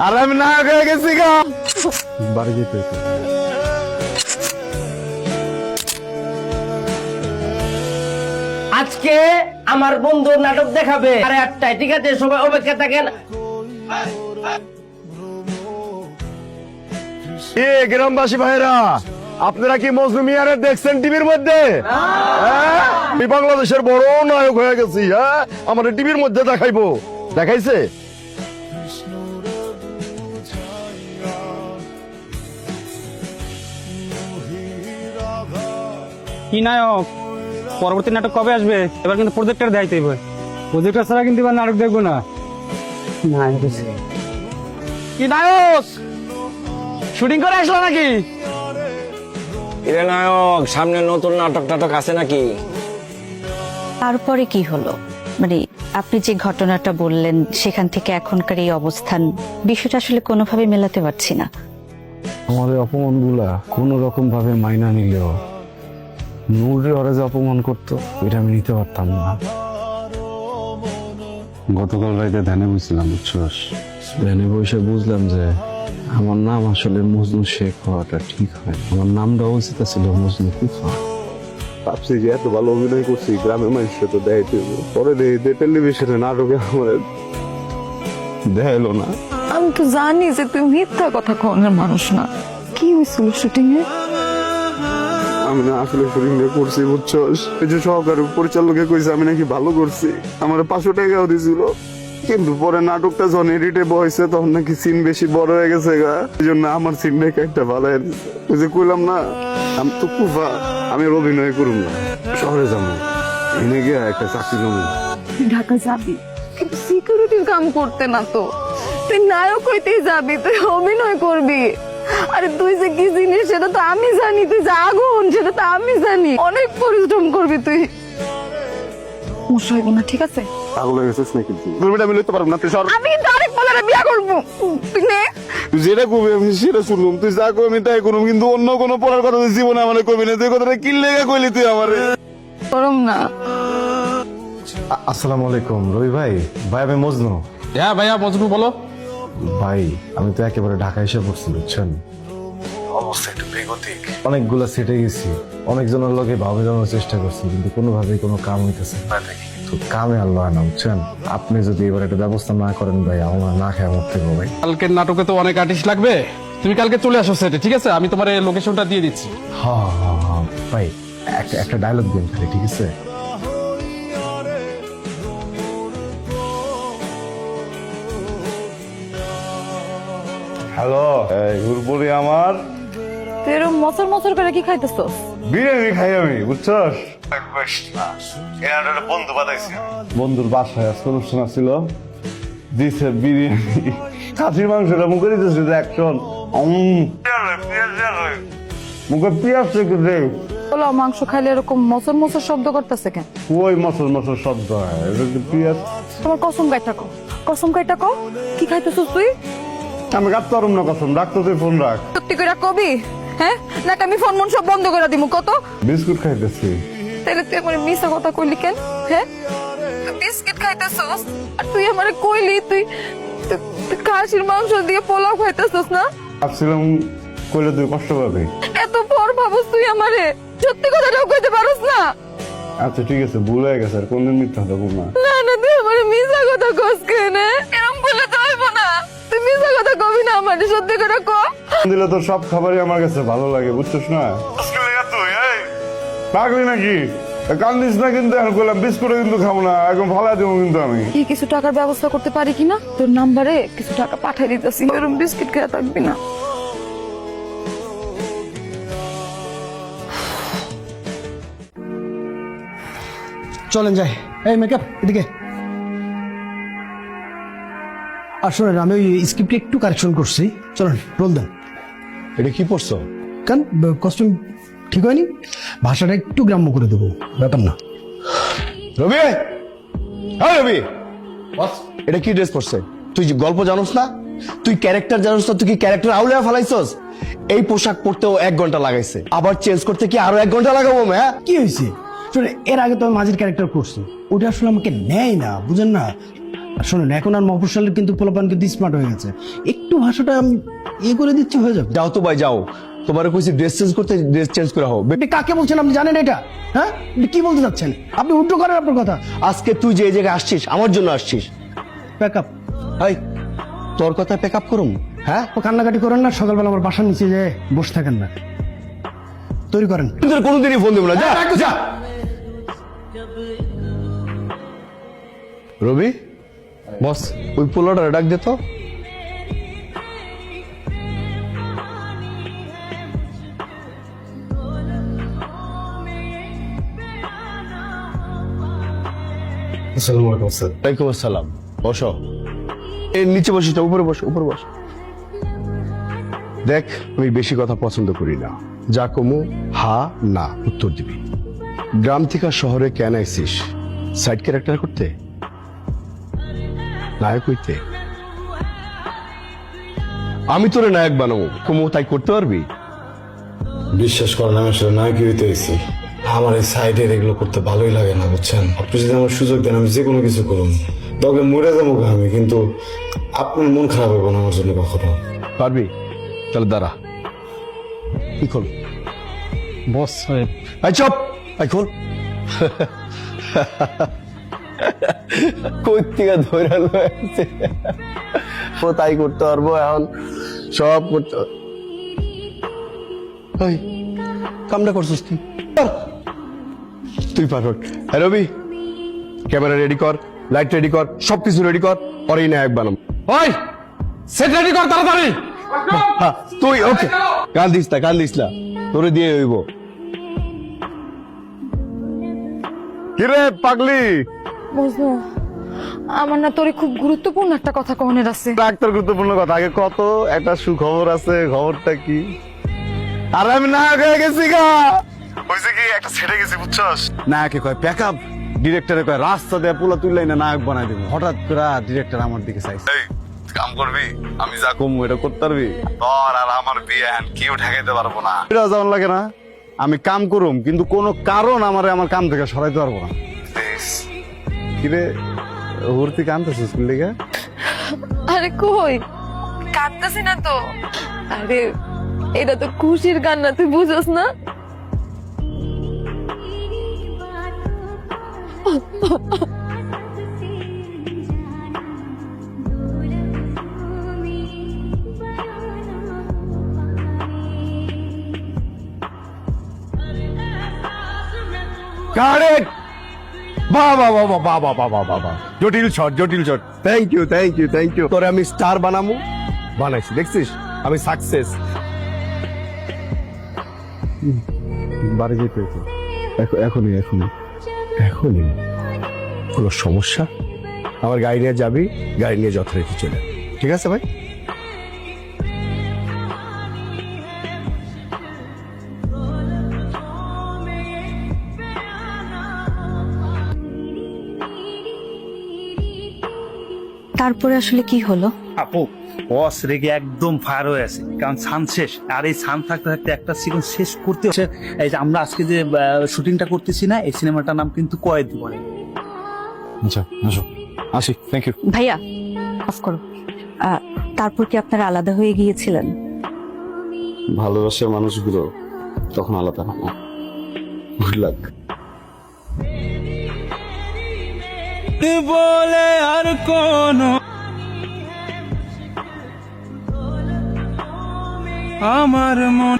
আর আমি না হয়ে গেছি গা, বাড়ি যেতে হতো। আজকে আমার বন্ধু নাটক দেখাবে 8:30, ঠিক আছে? সবাই অপেক্ষা থাকেন। গ্রামবাসী ভাইরা, আপনারা কি মজনু মিয়ারে দেখছেন টিভির মধ্যে? হ্যাঁ? আমি বাংলাদেশের বড় নায়ক হয়ে গেছি। হ্যাঁ, আমাদের টিভির মধ্যে দেখাইবো। দেখাইছে? কি নায়ক, পরবর্তী নাটক কবে আসবে? এবার কিন্তু প্রজেক্টর দেখাইতে হবে। প্রজেক্টর ছাড়া কিন্তু এবার নাটক দেখবো না। কি নায়ক, শুটিং করে আসলো নাকি? এরে নায়ক, সামনে নতুন নাটক টাটক আছে নাকি? তারপরে কি হলো? মানে আপনি যে ঘটনাটা বললেন সেখান থেকে এখনকার এই অবস্থান, বিষয়টা আসলে কোনোভাবে মেলাতে পারছি না। আমাদের অপমান গুলা কোন রকম ভাবে মাইনা নিলেও নূরে ওরা যে অপমান করতো এটা আমি নিতে পারতাম না। গতকাল রাতে ধ্যানে বসছিলাম, বুঝছস? ধ্যানে বসে বুঝলাম যে আমার নাম আসলে মজনু শেখ হওয়াটা ঠিক হয়। আমার নামটা উচিত ছিল মজনু কুফা। ভাবছি যে এত ভালো অভিনয় করছি, গ্রামের মানুষকে তো দেখাইতে হবে। পরে দেখি টেলিভিশনে নাটকে আমার দেখাইলো না। আমি তো জানি যে তুই মিথ্যা কথা কনের মানুষ না। কি হয়েছিল শুটিং এ? আমি না আসলে শুটিং করছি, বুঝছস? এই যে সহকারী পরিচালকে কইছে আমি নাকি ভালো করছি, আমার 500 টাকাও দিছিল। কিন্তু পরে নাটকটা যখন এডিটে বসেছে তখন নাকি সিন বেশি বড় হয়ে গেছে গা, এই জন্য আমার সিনটাকে একটা ভালো ওই যে কইলাম না, আমি তো কুফা, আমি আর অভিনয় করুন না, শহরে যাবো, এনে গিয়ে একটা চাকরি নেবো। তুই ঢাকা যাবি, কিন্তু সিকিউরিটির কাম করতে না তো। তুই নায়ক হইতেই যাবি, তুই অভিনয় করবি। আরে তুই যে কি জিনিস সেটা তো আমি জানি, তুই যে আগুন সেটা তো আমি জানি। অনেক পরিশ্রম করবি তুই। সমস্যা হইব না, ঠিক আছে? পাগল হয়ে গেছিস নাকি তুই? আমি লইতে পারবো না, তুই সর। আমি কিন্তু আরেক বলারে বিয়া করবো। তুই নে। তুই যেটা কবি আমি সেটা শুনলাম, তুই যা কবি আমি তাই করুম, কিন্তু অন্য কোনো পড়ার কথা তুই জীবনে আমার কবি না। তুই কথাটা কি লেগে কইলি তুই আমারে? করম না। আসসালামু আলাইকুম রবি ভাই। ভাই আমি মজনু। হ্যাঁ ভাইয়া, মজনু বলো। ভাই আমি তো একেবারে ঢাকা এসে পড়ছি, বুঝছেন? অবস্থা একটু বেগতিক। অনেকগুলা সেটে গেছি, অনেকজনের লগে ভাবে জানার চেষ্টা করছি, কিন্তু কোনোভাবেই কোনো কাম হইতেছে না। তো কামে আল্লাহ না, বুঝছেন? আপনি যদি এবার একটা ব্যবস্থা না করেন ভাই, আমার না খেয়ে মরতে হবে ভাই। কালকের নাটকে তো অনেক আর্টিস্ট লাগবে, তুমি কালকে চলে আসো সেটে, ঠিক আছে? আমি তোমার লোকেশনটা দিয়ে দিচ্ছি। হ্যাঁ হ্যাঁ হ্যাঁ ভাই, একটা ডায়লগ দিন খালি, ঠিক আছে? হ্যালো, গুরবুরি আমার তুই এরকম মচর মচর করে কি খাইতেছস? বিরিয়ানি খাই আমি, বুঝছস? বন্ধু বাদাইছি, বন্ধুর বাসায় আজকে অনুষ্ঠান ছিল, দিছে বিরিয়ানি, খাসির মাংসটা মুখে দিতেছে অ্যাকশন, মুখে পেঁয়াজ থেকে দে। পোলাও মাংস খাইলে এরকম মচর মচর শব্দ করতেছে কেন? ওই মশল মশল শব্দ হয়, এটা কি পেঁয়াজ? তোমার কসম কাইটা কও, কসম কাইটা কও, কি খাইতেছস তুই? আমি রাখতে পারুম না কসম, রাখতো তুই ফোন রাখ। সত্যি করে কবি? হ্যাঁ, নাকি আমি ফোন মন সব বন্ধ করে দিমু? কত বিস্কুট খাইতেছি। তাহলে তুই আমার মিছা কথা কইলি কেন? হ্যাঁ, তুই বিস্কিট খাইতেছস আর তুই আমারে কইলি তুই তুই খাসির মাংস দিয়ে পোলাও খাইতেছস না? ভাবছিলাম কইলে তুই কষ্ট পাবি। এত পর ভাবস তুই আমারে, সত্যি কথাটাও কইতে পারস না? আচ্ছা ঠিক আছে, ভুল হয়ে গেছে, আর কোনদিন মিথ্যা কথা বল না। না না, তুই আমারে মিছা কথা কস কেন? এরকম বললে তো হইব না। তুই মিছা কথা কবি না, আমারে সত্যি করে ক। দিলে তোর সব খাবারই আমার কাছে ভালো লাগে, বুঝছিস না? পাগলি নাকি? কান্দিস না কিন্তু, এখন করলাম বিস্কুটও কিন্তু খাবো না, এখন ভালো দেবো কিন্তু আমি। কি কিছু টাকার ব্যবস্থা করতে পারি কিনা? তোর নাম্বারে কিছু টাকা পাঠিয়ে দিতেছি, এরকম বিস্কিট খেয়ে থাকবি না। চলেন যাই। এই মেকআপ এদিকে। আর শোনেন, আমি ওই স্ক্রিপ্টে একটু কারেকশন করছি, চলেন রোল দেন। এটা কি পড়ছো? কেন, কস্টিউম ঠিক হয়নি? ভাষাটা একটু গ্রাম্য করে দেবো, ব্যাপার না। রবি, হ্যাঁ রবি, এটা কি ড্রেস পরছে? তুই যে গল্প জানোস না, তুই ক্যারেক্টার জানোস না, তুই কি ক্যারেক্টার আউলে ফালাইছস? এই পোশাক পরতেও 1 ঘন্টা লাগাইছে, আবার চেঞ্জ করতে কি আরো 1 ঘন্টা লাগাবো? হ্যাঁ, কি হয়েছে? শোনেন, এর আগে তো আমি মাঝির ক্যারেক্টার করছি, ওটা আসলে আমাকে নেয় না, বুঝেন না? আর শোনেন, এখন আর মফস্বলের কিন্তু পোলাপান কিন্তু স্মার্ট হয়ে গেছে, একটু ভাষাটা আমি করে দিচ্ছি, হয়ে যাবে। যাও তো ভাই যাও, তোমার কইছি ড্রেস চেঞ্জ করতে, ড্রেস চেঞ্জ করে হও। আপনি কাকে বলছেন, আপনি জানেন এটা? হ্যাঁ, আপনি কি বলতে চাচ্ছেন? আপনি উল্টো করেন আপনার কথা। আজকে তুই যে এই জায়গায় আসছিস আমার জন্য আসছিস। Pack up. হাই, তোর কথা প্যাক আপ করুম? হ্যাঁ, ও কান্নাকাটি করেন না, সকালবেলা আমার বাসার নিচে যে বসে থাকেন না, তৈরি করেন। তোর কোনোদিনই ফোন দেবো না, যা যা। রবি বস, ওই পোলাটা ডাক দে তো। আসসালামু আলাইকুম স্যার। ওয়ালাইকুম আসসালাম। বসো। এর নিচে বসিস না, উপরে বসো, উপরে বসো। দেখ, আমি বেশি কথা পছন্দ করি না, যা কমু হা না উত্তর দিবি। গ্রাম থেকে শহরে কেন আইসিস? সাইড ক্যারেক্টার করতে, নায়ক হইতে? আমি তোরে নায়ক বানাবো, কমু তাই করতে পারবি? বিশ্বাস করেন, আমি আসলে নায়ক হইতে এসেছি। আমার এই সাইডের এগুলো করতে ভালোই লাগে না, বুঝছেন? আপনি যদি আমার সুযোগ দেন আমি যে কোনো কিছু করুন, তবে মরে যাবো আমি, কিন্তু আপনার মন খারাপ হবে না আমার জন্য কখনো। পারবি? তাহলে দাঁড়া, কি খোল। বস আই চপ, আই খোল। কই থেকে ধরে লয়েছে, ও তাই করতে পারবো এখন, সব করতে। এই কামটা করছিস তুই, তুই পারফেক্ট। হ্যাঁ রবি, ক্যামেরা রেডি কর, লাইট রেডি কর, সবকিছু রেডি কর, পরেই নায়ক বানাম। ওই সেট রেডি কর তাড়াতাড়ি। হ্যাঁ, তুই ওকে, কান দিস না, কান দিস না, তোরে দিয়ে হইব। কিরে পাগলি, বুঝলো, আমার না তোরে খুব গুরুত্বপূর্ণ একটা কথা কনের আছে। ডাক্তার গুরুত্বপূর্ণ কথা, আগে কত একটা সুখবর আছে, খবরটা কি? আর আমি নায়ক হয়ে গেছি গা। হয়েছে কি, একটা ছেড়ে গেছি বুঝছস। নায়কে কয় প্যাক আপ, ডিরেক্টরে কয় রাস্তা দেয়া পোলা তুললাই না নায়ক বানাই দেবো। হঠাৎ করে ডিরেক্টর আমার দিকে চাইছে, কাম করবি, আমি যা কমু এটা করতে পারবি? তোর আর আমার বিয়ে কেউ ঠেকাইতে পারবো না। এটা যেমন লাগে না, আমি কাম করুম কিন্তু কোনো কারণ আমার কাম থেকে সরাইতে পারবো না। কিরে হুর্তি কানতেছিস লিগা? আরে কই, কাঁদতেছি না তো। আরে এটা তো খুশির কান্না, তুই বুঝোস না? কারেক্ট, বাহ বাহ বাহ বাহ বাহ বাহ বাহ বাহ বাহ, জটিল শট, জটিল shot. Thank you, thank you, thank you. তোরে আমি স্টার বানামু, বানাইছি, দেখছিস আমি সাকসেস। বাড়ি যেতে হইতো। এখনই এখনই এখনই কোনো সমস্যা? আমার গাড়ি নিয়ে যাবি, গাড়ি নিয়ে যথারীতি চলে, ঠিক আছে ভাই? তারপরে আসলে কি হলো? আপু, বস রেগে একদম ফায়ার হয়ে আছে, কারণ সান শেষ, আর এই সান থাকতে থাকতে একটা সিকোয়েন্স শেষ করতে হচ্ছে। এই যে আমরা আজকে যে শুটিংটা করতেছি না, এই সিনেমাটার নাম কিন্তু কয়েদ বলে। আচ্ছা আসো, আসি, থ্যাংক ইউ। ভাইয়া অফ করো। তারপর কি আপনারা আলাদা হয়ে গিয়েছিলেন? ভালোবাসার মানুষগুলো তখন আলাদা হয় না। Good luck. বলে আর কোন আমার মন